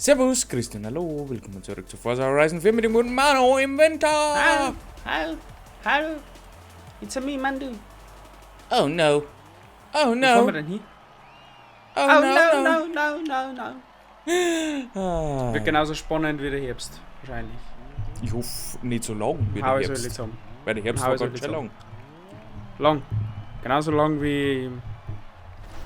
Servus, Christian, hallo, willkommen zurück zu Forza Horizon 4 mit dem guten Mano im Winter. Hallo, it's a me, Mandu. Oh no. Oh no. Wo fahren wir denn hin? Oh No. Wird genauso spannend wie der Herbst, wahrscheinlich. Ich hoffe nicht so lang wie der Hau soll Herbst. jetzt haben. Weil der Herbst Hau war soll ganz jetzt schön haben. lang. Lang. Genauso lang wie...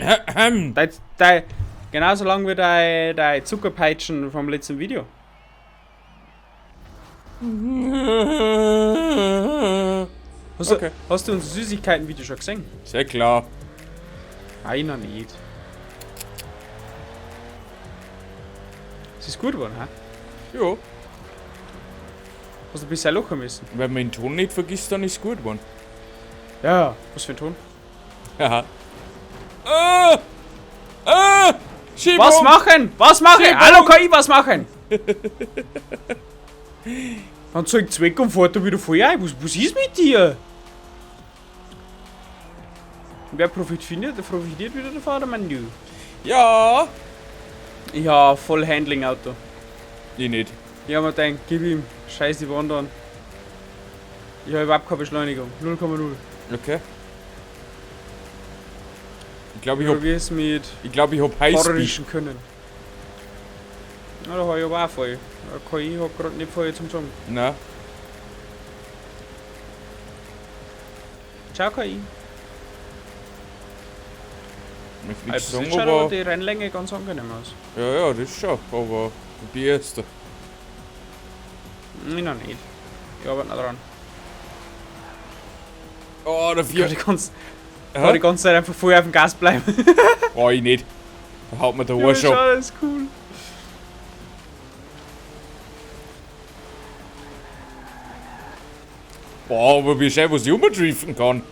Ahem. Genauso lang wie dein Zuckerpeitschen vom letzten Video. Hast du unser Süßigkeiten-Video schon gesehen? Sehr klar. Einer nicht. Es ist gut geworden, hä? Ja. Hast du bisher lachen müssen? Wenn man den Ton nicht vergisst, dann ist es gut geworden. Ja. Was für ein Ton? Haha. Schiebung! Was machen? Was machen? Schiebung! Hallo KI, was machen? Dann zeigt es weg und fährt da wieder voll ein. Was ist mit dir? Wer profitiert wieder der Vordermann, du? Ja. Ich hab voll Handling-Auto. Ich nicht. Ich hab mir gedacht, gib ihm, scheiß die Wand an. Ich hab überhaupt keine Beschleunigung. 0,0. Okay. Ich glaube, Ja, wie es mit ich hab Highspeed. fahrerischen können. Ja, da hab ich aber auch voll. KI hat gerade nicht voll zum Sagen. Na. Ciao KI. Ich möchte nichts Also sagen, sieht schon aber... die Rennlänge ganz angenehm aus. Ja, das schon. Aber die erste. Ich noch nicht. Ich arbeite noch dran. Oh, der Ich vier. kann die ganze Zeit einfach voll auf dem Gas bleiben. Oh, ich nicht. Da haut mir der Ja, Arsch schau, ab. das ist cool. Boah, aber wie schön, was ich umdriften kann.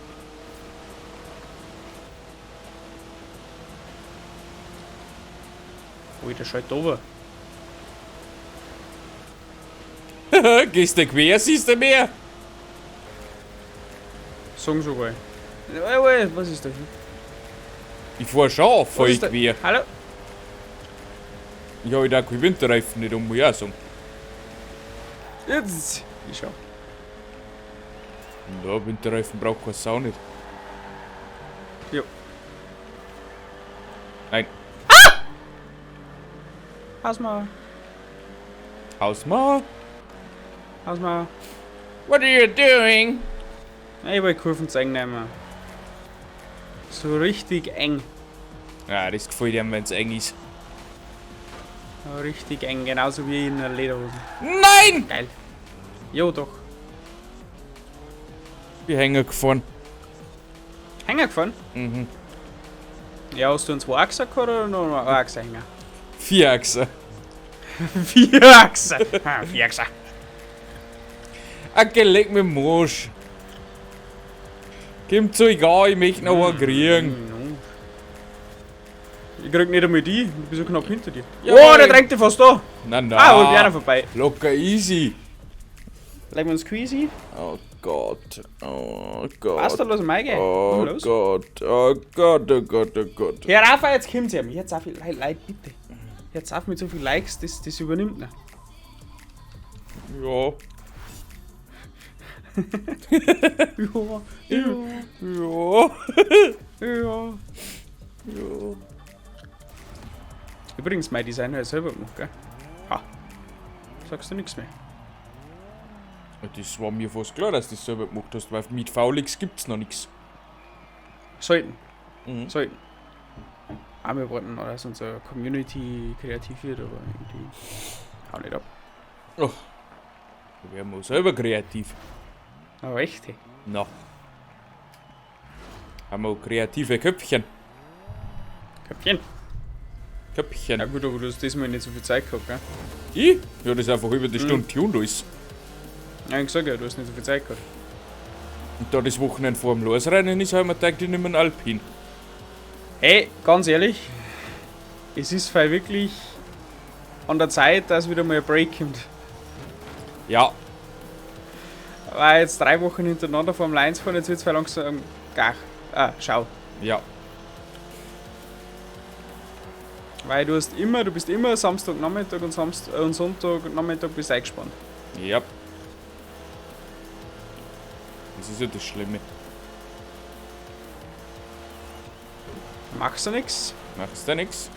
Oh, der schaut over. Gehst du quer, siehst du mehr. Sagen sogar. Was ist da hier? Ich fahr schon voll Was ist da? quer. Hallo? Ich hab halt auch keine Winterreifen nicht, muss ich auch sagen. Jetzt. Ich schau. Ja, Winterreifen braucht keine Sau nicht. Jo. Nein. Hausmauer. Hausmauer? Hausmauer. What are you doing? Ich will Kurven zeigen nehmen. So richtig eng. Ja, das gefällt ihm, wenn es eng ist. So richtig eng, genauso wie in der Lederhose. Nein! Geil. Jo, doch. Ich hängen gefahren. Hänger gefahren? Mhm. Ja, hast du einen 2-Achser gehabt oder noch einen 1-Achser-Hänger? 4-Achser. 4-Achser. 4-Achser. Okay, leg mir Mosch. Gib zu egal, ich möchte noch einen kriegen. Ich krieg nicht einmal die, ich bin so knapp hinter dir. Jawohl. Oh, der drängt dich fast da. Nein, Ah, und einer vorbei. Locker easy. Legen wir uns Squeezy. Oh Gott. Oh Gott. Was da los, Maike? Oh Los. Gott. Oh Gott, oh Gott, oh Gott. Hör auf, jetzt kommt's ja. Jetzt auf viel Like, bitte. Jetzt auf mit so viel Likes, das übernimmt nicht. Ja. Ja. Ja. Ja. Übrigens, mein Design habe ich selber gemacht, gell? Ha. Sagst du nichts mehr. Das war mir fast klar, dass du das selber gemacht hast, weil mit Faulix gibt's noch nichts. Sollten. Mhm. Sollten. Auch wir wollten, dass unsere Community kreativ wird, aber irgendwie hau nicht ab. Oh. Da werden wir selber kreativ. Aber echt, hey. Na. Haben wir auch kreative Köpfchen. Köpfchen. Köpfchen. Ja gut, aber du hast diesmal nicht so viel Zeit gehabt, gell? Ich? Ja, das ist einfach über die Stunde tuned alles. Ja, ich gesagt, ja, du hast nicht so viel Zeit gehabt. Und da das Wochenende vor dem Losrennen ist, haben wir gedacht, ich nehme einen Alpin. Hey, ganz ehrlich, es ist voll wirklich an der Zeit, dass wieder mal ein Break kommt. Ja. Weil jetzt 3 Wochen hintereinander Formel 1 fahren, jetzt wird es voll langsam schau. Ja. Weil du bist immer Samstagnachmittag und Sonntagnachmittag bist eingespannt. Ja. Das ist ja das Schlimme. Machst du nix? Machst du nix?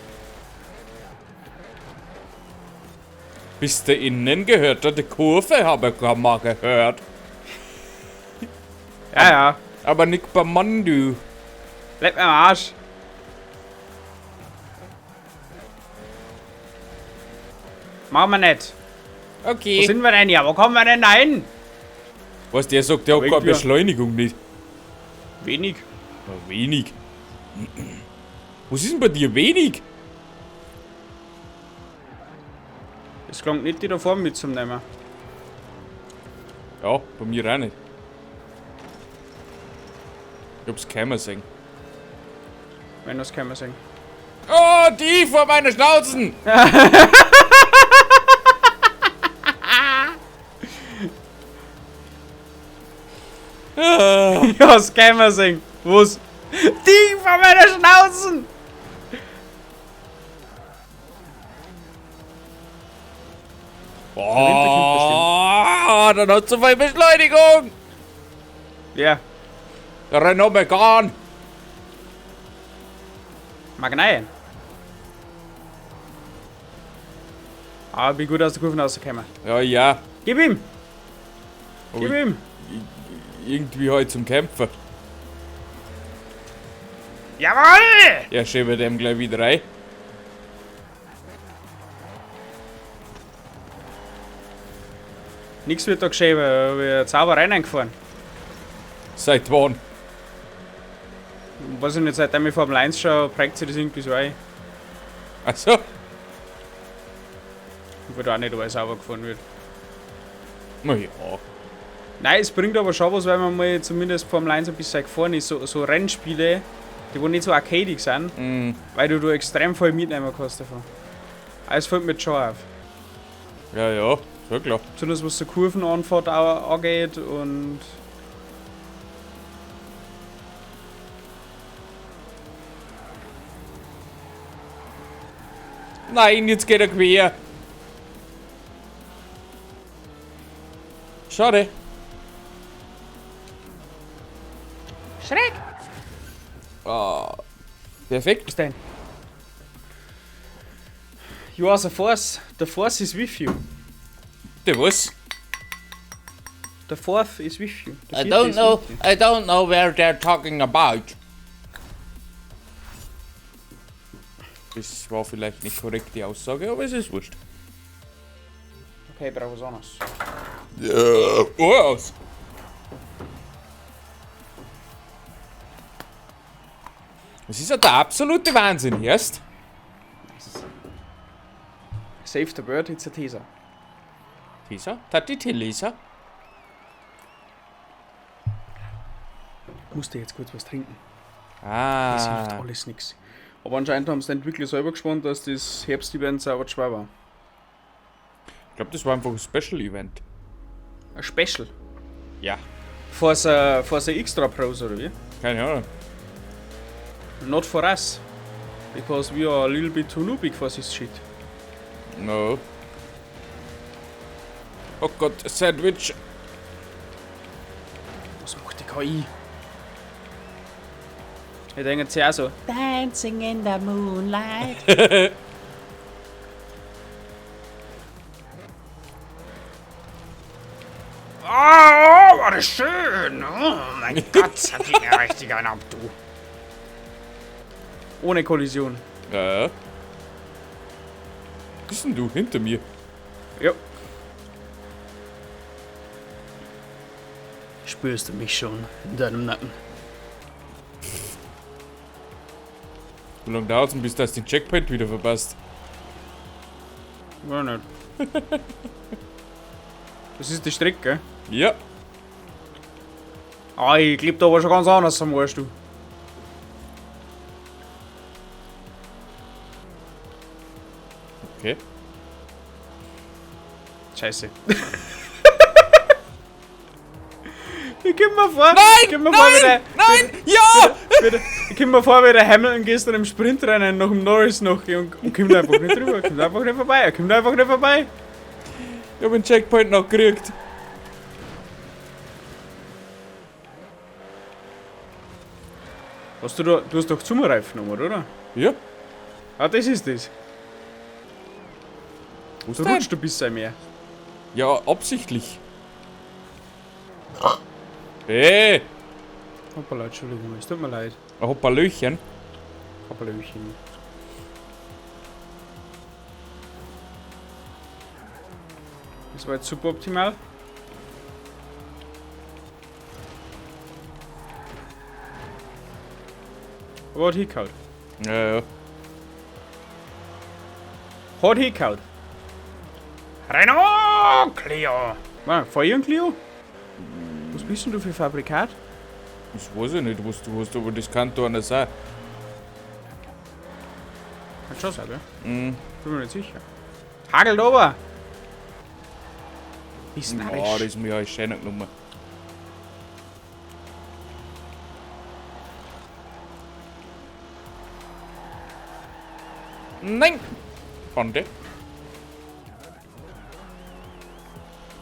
Bist du innen gehört? Die Kurve habe ich gerade mal gehört. Ja. Aber nicht beim Mann, du. Bleib mir am Arsch. Machen wir nicht. Okay. Wo sind wir denn hier? Wo kommen wir denn da hin? Was, der sagt, der hat keine irgendwie- Beschleunigung nicht. Wenig. Ja, wenig. Was ist denn bei dir wenig? Es klang nicht, die da vorne mitzunehmen. Ja, bei mir auch nicht. Ich hab's keiner sehen. Wenn das kann man sagen. Oh, die vor meiner Schnauzen! Ja, das kann man sagen. Was? Die von meiner Schnauzen! Oh, dann hat so viel Beschleunigung! Ja, Der Renault Megane! Magneien. Aber ich bin gut aus der Kurve rausgekommen. Ja. Gib ihm! Aber Gib ihm! irgendwie halt zum Kämpfer. Jawohl! Ja, schieben dem gleich wieder rein. Nix wird da geschrieben, wir haben Zaubereien eingefahren. Seit wann? Weiß ich nicht, seitdem ich Formel 1 schaue, prägt sich das irgendwie so ein. Achso. Wo da auch nicht alles sauber gefahren wird. Na ja. Nein, es bringt aber schon was, weil man mal zumindest Formel 1 ein bisschen gefahren ist. So Rennspiele, die wo nicht so arcadig sind, weil du da extrem viel mitnehmen kannst davon. Also fällt mir jetzt schon auf. Ja, so klar. Besonders was so Kurvenanfahrt auch angeht und... Nein, jetzt geht er quer. Schade. Schräg! Ah, perfekt. Was denn? You are the force. The force is with you. Der was? The fourth is with you. The I fifth don't is know. with you. I don't know where they're talking about. Das war vielleicht nicht korrekt die Aussage, aber es ist wurscht. Okay, ich brauche was anderes. Ja, aus. Das ist ja der absolute Wahnsinn, erst. Save the bird, it's a teaser. Tisa? Tati Lisa? Musste jetzt kurz was trinken. Das hilft Ah. alles nichts. Aber anscheinend haben sie den Entwickler selber gespannt, dass das Herbst-Event sauber schwer war. Ich glaube, das war einfach ein Special-Event. Ein Special. Ja. Forza Extra Pros oder wie? Keine Ahnung. Not for us. Because we are a little bit too noobig for this shit. No. Oh Gott, Sandwich. Was macht die KI? Ich denke jetzt ja auch so. Dancing in the moonlight. Oh, war das schön! Oh mein Gott, hat die mir richtig einen ab, du. Ohne Kollision. Ja. Bist denn du hinter mir? Ja. Spürst du mich schon in deinem Nacken? Wie lange dauert es denn, bis du den Checkpoint wieder verpasst? War nicht. Das ist die Strecke. Ja. Ah, ich glaub da aber schon ganz anders am Arsch, du. Okay. Scheiße. Ich gib mal vor. Nein! Gib mir Nein! vor, Nein! Ja! bitte. Ich komm mir vor wie der Hamilton gestern im Sprintrennen nach dem Norris noch und kommt einfach nicht drüber, kommt einfach nicht vorbei, er kommt einfach nicht vorbei. Ich hab den Checkpoint noch gekriegt. Hast du hast doch Zumreifen genommen, oder? Ja. Ah, das ist das. Was Du denn? rutscht ein bisschen mehr. Ja, absichtlich. Hey! Hoppala, Entschuldigung, es tut mir leid. Ein Hoppalöchen. Hoppalöchen. Das war jetzt super optimal. Aber hat hingehauen. Ja, ja. Hat hingehauen. Renault Clio! Fahr ich ein Clio? Was bist denn du für Fabrikat? Das weiß ich nicht, was du hast, aber das kann doch einer sein. Kann schon sein, gell? Mhm. Bin mir nicht sicher. Hagelt ober! Ist Ja, narrisch. das ist mir ja schön genommen. Nein! Bande.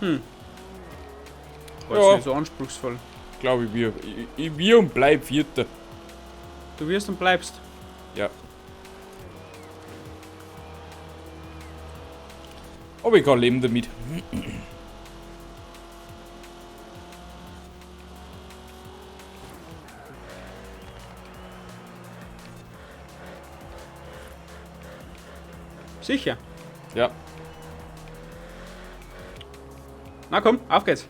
War Ja. jetzt nicht so anspruchsvoll. Glaube ich, wir und bleib Vierter. Du wirst und bleibst. Ja. Aber ich kann leben damit. Sicher. Ja. Na komm, auf geht's.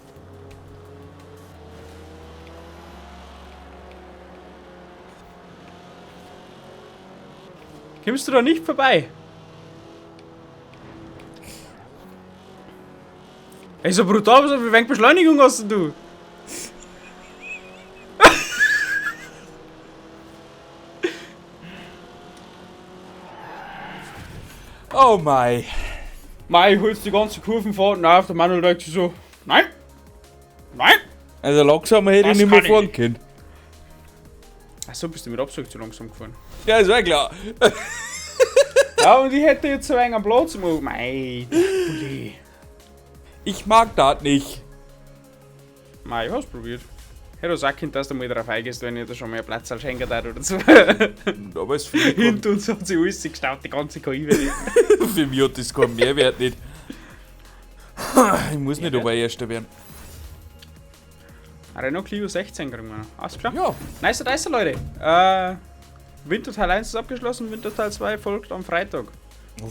Kommst du da nicht vorbei? Ey, so brutal, wie wenig Beschleunigung hast denn du? Oh mein. Mei, holst die ganze Kurvenfahrt auf, der Manuel denkt sich so, nein, nein. Also langsamer hätte ich Das nicht mehr kann ich fahren nicht. können. Achso, bist du mit Abzug zu langsam gefahren. Ja, ist ja klar. Ja, und ich hätte jetzt so einen am Platz gemacht. Mei, Bulli. Ich mag das nicht. Mei, ich hab's probiert. Hätte auch können, dass du mal drauf eingehst, wenn ich da schon mehr Platz als Schenker da oder so. Aber es für, Hinter uns hat sich alles gestaut, die ganze KI wieder. für mich hat das keinen Mehrwert nicht. Ich muss nicht aber Erster werden. Renault Clio 16 kriegen wir noch. Alles klar? Ja. Nice, Leute. Winterteil 1 ist abgeschlossen, Winterteil 2 folgt am Freitag.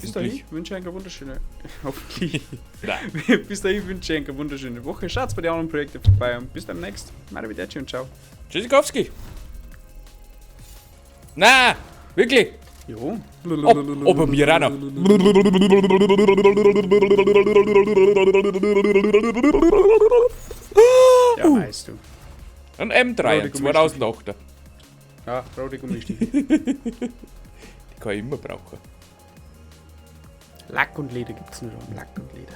Bis dahin Hoffentlich. wünsche ich eine wunderschöne. Hoffentlich. Nein. Bis dahin wünsche ich eine wunderschöne Woche. Schaut bei den anderen Projekten vorbei und bis demnächst. Arrivederci und ciao. Tschüssikowski. Na, wirklich. Jo. Aber mir auch noch. Ja, weißt du. Ein M3, ein 2008er. Ja, rote Gummistiefel. Die kann ich immer brauchen. Lack und Leder gibt's nur. Lack und Leder.